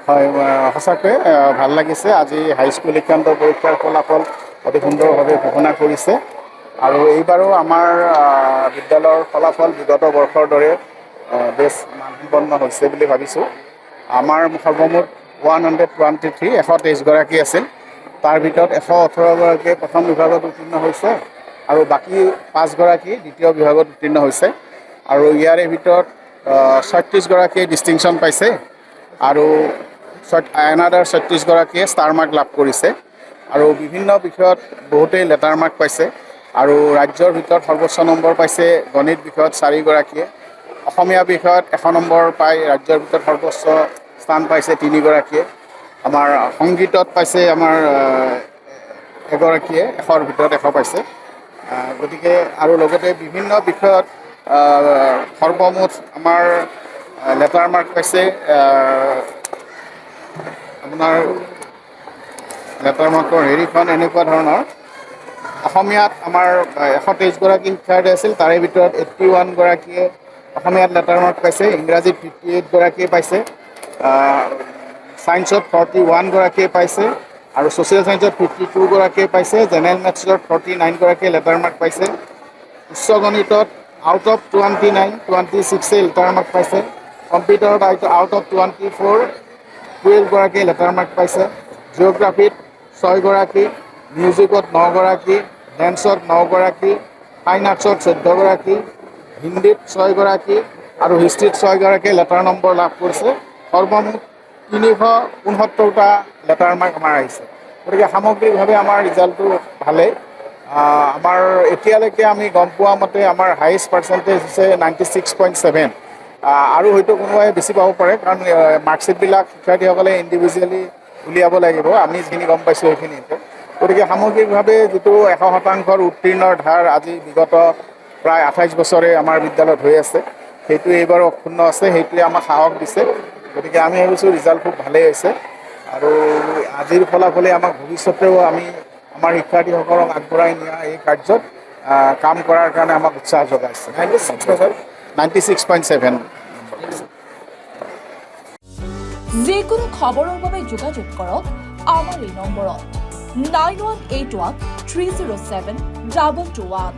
হয় সঁচাকৈ ভাল লাগিছে। আজি হাইস্কুল শিক্ষান্ত পৰীক্ষাৰ ফলাফল অতি সুন্দৰভাৱে ঘোষণা কৰিছে আৰু এইবাৰো আমাৰ বিদ্যালয়ৰ ফলাফল বিগত বৰ্ষৰ দৰে বেছ মানসম্পন্ন হৈছে বুলি ভাবিছোঁ। আমাৰ সৰ্বমুঠ 123 123গৰাকী আছিল। তাৰ ভিতৰত 118গৰাকীয়ে প্ৰথম বিভাগত উত্তীৰ্ণ হৈছে আৰু বাকী 5গৰাকী দ্বিতীয় বিভাগত উত্তীৰ্ণ হৈছে আৰু ইয়াৰে ভিতৰত 36গৰাকীয়ে ডিষ্টিংশ্যন পাইছে আৰু এনাদাৰ 36গৰাকীয়ে ষ্টাৰ মাৰ্ক লাভ কৰিছে আৰু বিভিন্ন বিষয়ত বহুতেই লেটাৰ মাৰ্ক পাইছে আৰু ৰাজ্যৰ ভিতৰত সৰ্বোচ্চ নম্বৰ পাইছে গণিত বিষয়ত 4গৰাকীয়ে, অসমীয়া বিষয়ত 100 নম্বৰ পাই ৰাজ্যৰ ভিতৰত সৰ্বোচ্চ স্থান পাইছে 3গৰাকীয়ে, আমাৰ সংগীতত পাইছে আমাৰ এগৰাকীয়ে 100ৰ ভিতৰত 100 পাইছে। গতিকে আৰু লগতে বিভিন্ন বিষয়ত সৰ্বমুঠ আমাৰ লেটাৰ মাৰ্ক পাইছে আপোনাৰ লেটাৰ মাৰ্কৰ হেৰিখন এনেকুৱা ধৰণৰ। অসমীয়াত আমাৰ 123গৰাকী শিক্ষাৰ্থী আছিল, তাৰে ভিতৰত 81গৰাকীয়ে অসমীয়াত লেটাৰ মাৰ্ক পাইছে, ইংৰাজীত 58গৰাকীয়ে পাইছে, ছায়েন্সত 41গৰাকীয়ে পাইছে আৰু ছ'চিয়েল ছায়েন্সত 52গৰাকীয়ে পাইছে, জেনেৰেল মেথছত 49গৰাকীয়ে লেটাৰ মাৰ্ক পাইছে, উচ্চ গণিতত আউট অফ 26 লেটাৰ মাৰ্ক পাইছে, কম্পিউটাৰত আউট অফ 12গৰাকীয়ে লেটাৰ মাৰ্ক পাইছে, জিঅ'গ্ৰাফীত 6গৰাকী, মিউজিকত 9গৰাকী, ডেন্সত 9গৰাকী, ফাইন আৰ্টছত 14গৰাকী, হিন্দীত 6গৰাকী আৰু হিষ্ট্ৰীত 6গৰাকীয়ে লেটাৰ নম্বৰ লাভ কৰিছে। সৰ্বমুঠ 369টা লেটাৰ মাৰ্ক আমাৰ আহিছে। গতিকে সামগ্ৰিকভাৱে আমাৰ ৰিজাল্টটো ভালেই। আমাৰ এতিয়ালৈকে আমি গম পোৱা মতে আমাৰ হায়েষ্ট পাৰ্চেণ্টেজ হৈছে 96.7 আৰু হয়তো কোনোবাই বেছি পাব পাৰে, কাৰণ মাৰ্কশ্বিটবিলাক শিক্ষাৰ্থীসকলে ইণ্ডিভিজুৱেলি উলিয়াব লাগিব। আমি যিখিনি গম পাইছোঁ সেইখিনিতে। গতিকে সামগ্ৰিকভাৱে যিটো 100% উত্তীৰ্ণৰ ধাৰ আজি বিগত প্ৰায় 28 বছৰে আমাৰ বিদ্যালয়ত হৈ আছে, সেইটো এইবাৰো অক্ষুণ্ণ আছে। সেইটোৱে আমাক সাহস দিছে। গতিকে আমি ভাবিছোঁ ৰিজাল্ট খুব ভালেই হৈছে আৰু আজিৰ ফলাফলে আমাক ভৱিষ্যতেও আমি আমাৰ শিক্ষাৰ্থীসকলক আগবঢ়াই নিয়া এই কাৰ্যত কাম কৰাৰ কাৰণে আমাক উৎসাহ যোগাইছে। 96.7। যিকোনো খবৰৰ বাবে যোগাযোগ কৰক আমাৰ এই নম্বৰত 9181 307 221।